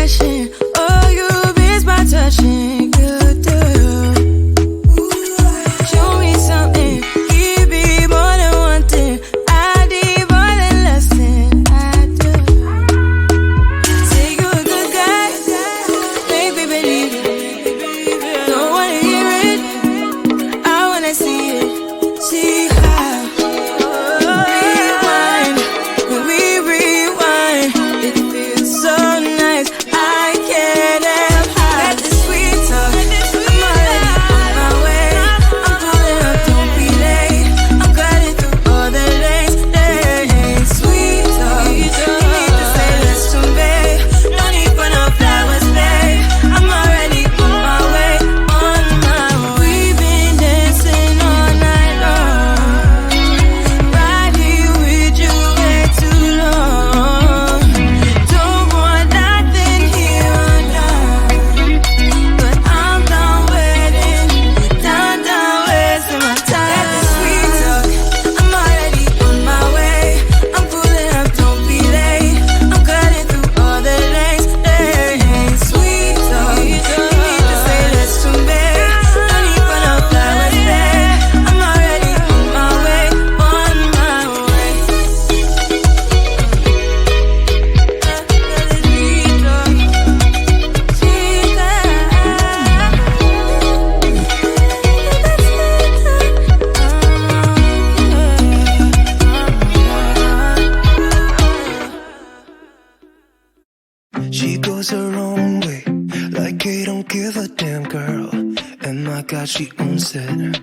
blushing. Oh, you miss my touching. You do. Show me something. Give me more than one thing. I need more than less than I do. Say you a good guy. Make me believe it. Don't wanna hear it. I wanna see it. See how. Rewind. When we rewind, it feels so nice. I can't help how. Let the sweet talk. I'm already on my way. I'm pulling up, don't be late. I'm cutting through all the lanes. Hey, sweet talk. You need to say less to me. No need for no flowers, babe. I'm already on my way, on my way. We've been dancing all night long. Right here with you way too long. Don't want nothing here or now. But I'm done waiting. Done wasting my time. Let the sweet talk. I'm already on my way. I'm pulling up, don't be late. I'm cutting through all the lanes. Hey, sweet talk. You need to say less to me. No need for no flowers, babe. I'm already on my way, on my way. She goes her own way, like I don't give a damn, girl. And my God, she owns it.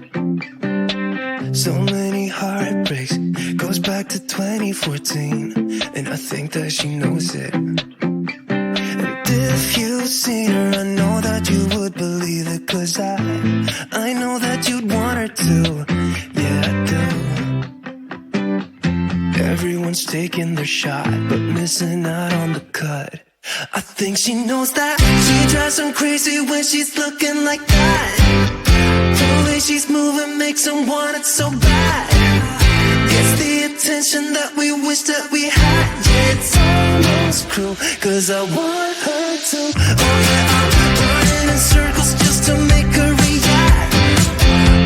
So many heartbreaks, goes back to 2014, and I think that she knows it. And if you've seen her, I know that you would believe it, 'cause I know that you'd want her to. Yeah, I do. Everyone's taking their shot, but missing out on the cut. I think she knows that. She drives them crazy when she's looking like that. The way she's moving makes them want it so bad. It's the attention that we wish that we had. Yeah, it's almost cruel, 'cause I want her to. Oh yeah, I'm running in circles just to make her react.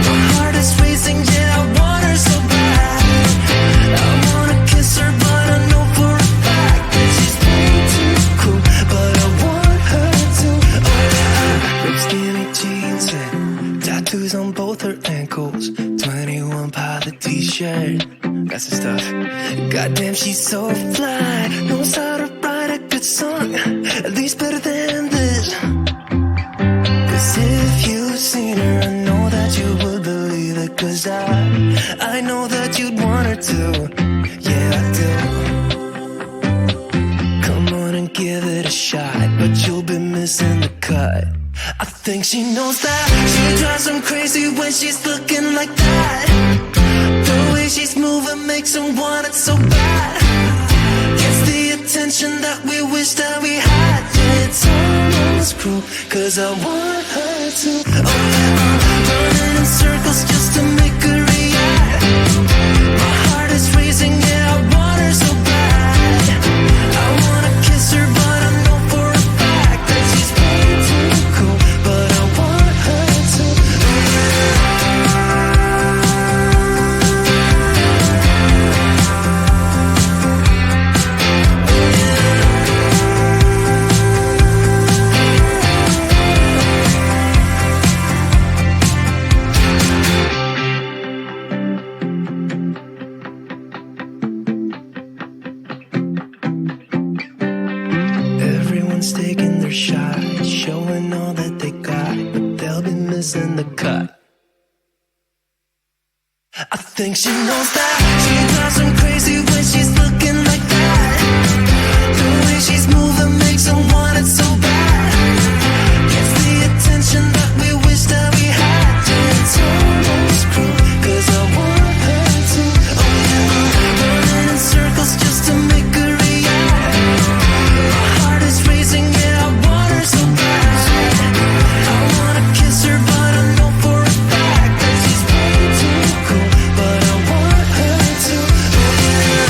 My heart is racing, yeah, I want her so bad. I wanna kiss her, but I know for a fact that she's way too cool. But I want her to. Oh yeah, ripped skinny jeans and tattoos on both her ankles. 21 pilot t-shirt, that's the stuff. Goddamn, she's so fly. Knows how to write a good song, at least better than this. 'Cause if you've seen her, I know that you would believe it. 'Cause I know that you'd want her to. Yeah, I do. Come on and give it a shot, but you'll be missing the cut. I think she knows that. She drives them crazy when she's looking like that. The way she's moving makes them want it so bad. Gets the attention that we wish that we had. Yeah, it's almost cruel, 'cause I want her to. Oh yeah, I'm running in circles just to make her react. My heart is racing, yeah, I want her so bad. I wanna kiss her, but I know for a fact that she's way too cool. But I want her to. Everyone's taking their shot, showing all that they got, but they'll be missing the cut. I think she knows that. She drives them crazy when she's looking like that. The way she's moving makes them want it so bad. Gets the attention that we wish that we had. Yeah, it's almost cruel, 'cause I want her to. Oh yeah, running in circles just to make her react. My heart is racing, yeah, I want her so bad. I wanna kiss her, but I know for a fact that she's way too cool. But I want her to. Oh yeah.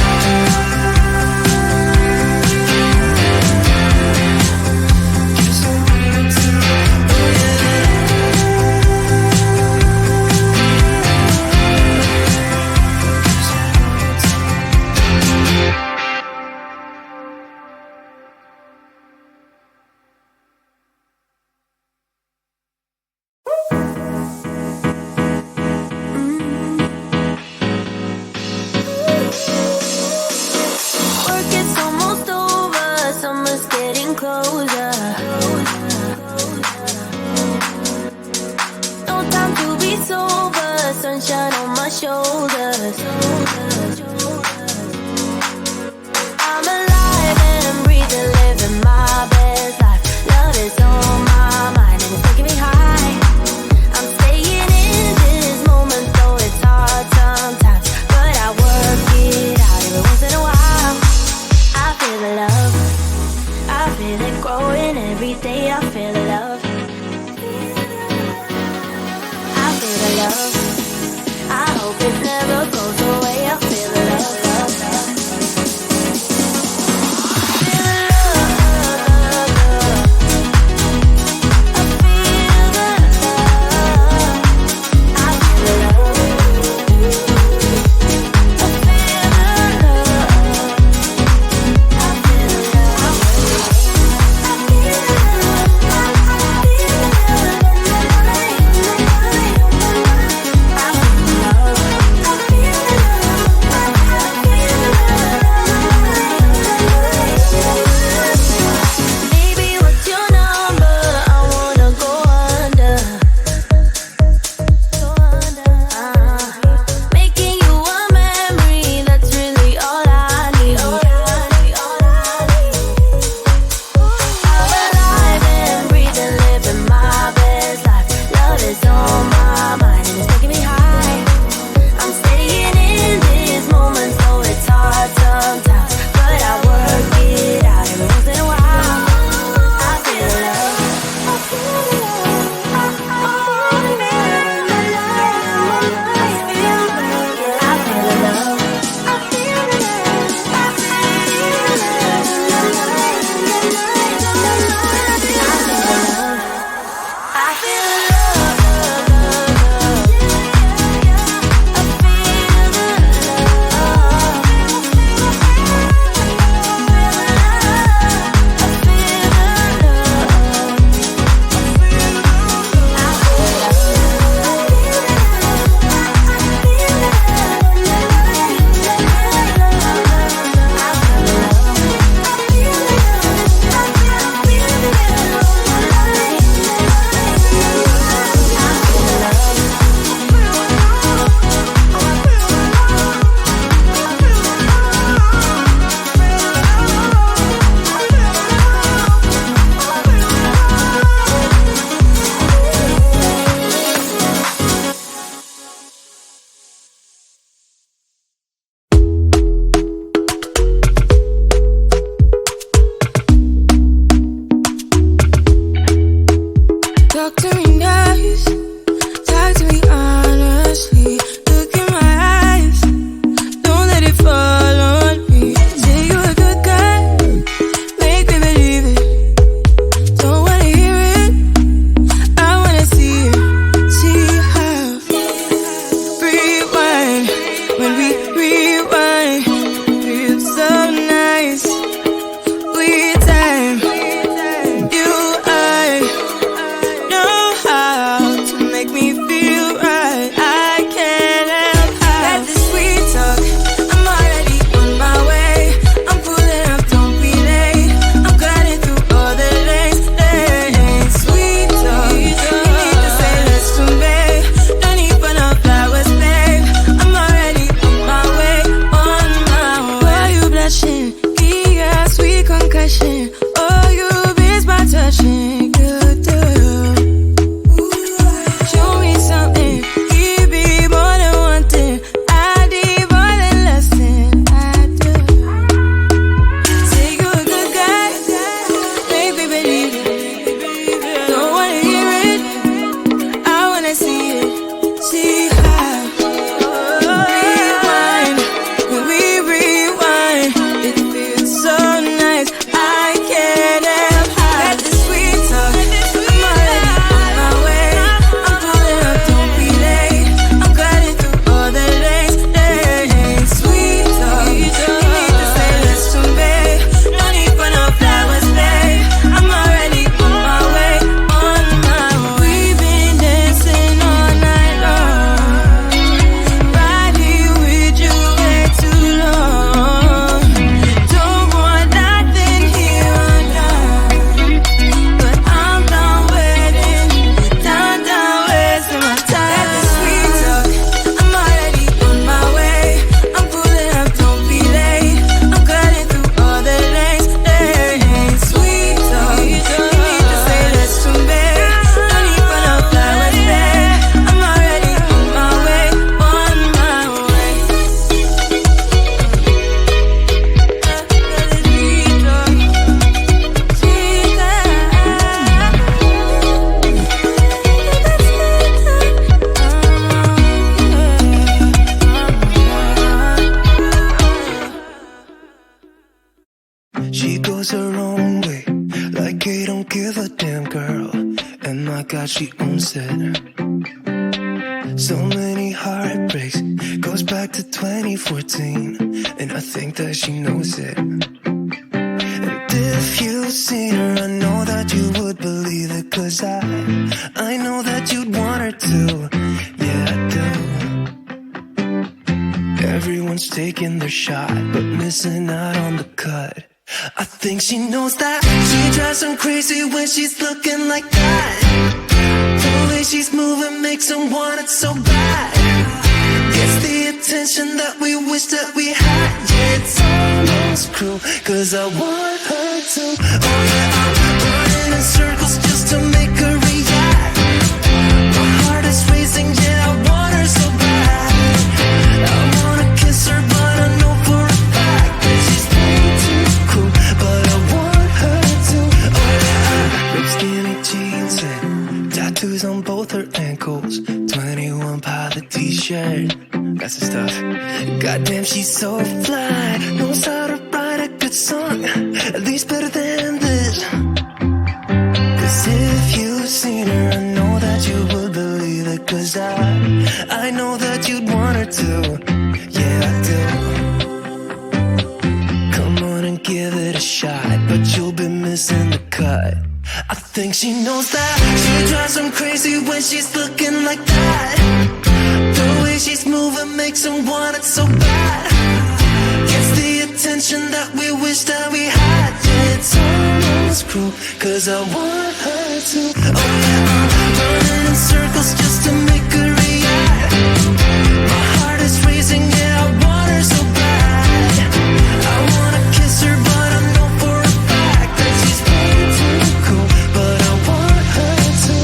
blushing. Oh, you miss my touching. You do. Show me something. Give me more than one thing. I need more than less than I do. Say you're a good guy. Make me believe it. Don't wanna hear it. I wanna see it. See how. Rewind. When we rewind, it feels so nice. I can't help hide the sweet talk. I'm already on my way. I'm pulling up, don't be late. I'm cutting through all the lanes. Sweet talk. You need to say less to me. No need for no flowers, babe. I'm already on my way. On my way. We've been dancing all night long. Right here with you way too long. Don't want nothing here or now. But I'm done waiting. Done wasting my time. Let the sweet talk. I'm already on my way. I'm pulling up, don't be late. I'm cutting through all the lanes. Sweet talk. You need to say less to me. No need for no flowers, babe. I'm already on my way. On my way. She goes her own way, like I don't give a damn, girl. And my God, she owns it. So many heartbreaks, goes back to 2014, and I think that she knows it. And if you've seen her, I know that you would believe it, 'cause I know that you'd want her to. Yeah, I do. Everyone's taking their shot, but missing out on the cut. I think she knows that. She drives them crazy when she's looking like that. The way she's moving makes them want it so bad. Gets the attention that we wish that we had. Yeah, it's almost cruel, 'cause I want her to. Oh yeah, I'm running in circles just to make her react. My heart is racing, yeah, I want her so bad. I wanna kiss her, but I know for a fact that she's way too cool. But I want her to. Oh yeah, ripped skinny jeans and tattoos on both her ankles. 21 pilot t-shirt, that's the stuff. Goddamn, she's so fly. Knows how to write a good song, at least better than this. 'Cause if you've seen her, I know that you will believe it. 'Cause I know that you'd want her to. Yeah, I do. Come on and give it a shot, but you'll be missing the cut. I think she knows that. She drives them crazy when she's looking like that. The way she's moving makes them want it so bad. Gets the attention that we wish that we had. Yeah, it's almost cruel, 'cause I want her to. Oh yeah, I'm running in circles just to make her react. My heart is racing, yeah, I want her so bad. I wanna kiss her, but I know for a fact that she's way too cool. But I want her to.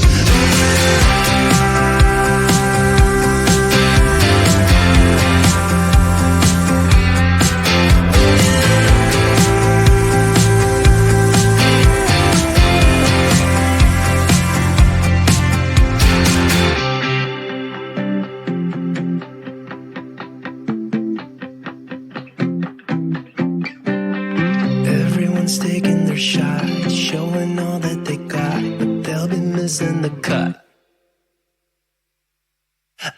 Everyone's taking their shot, showing all that they got, but they'll be missing the cut.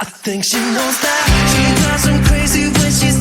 I think she knows that. She drives them crazy when she's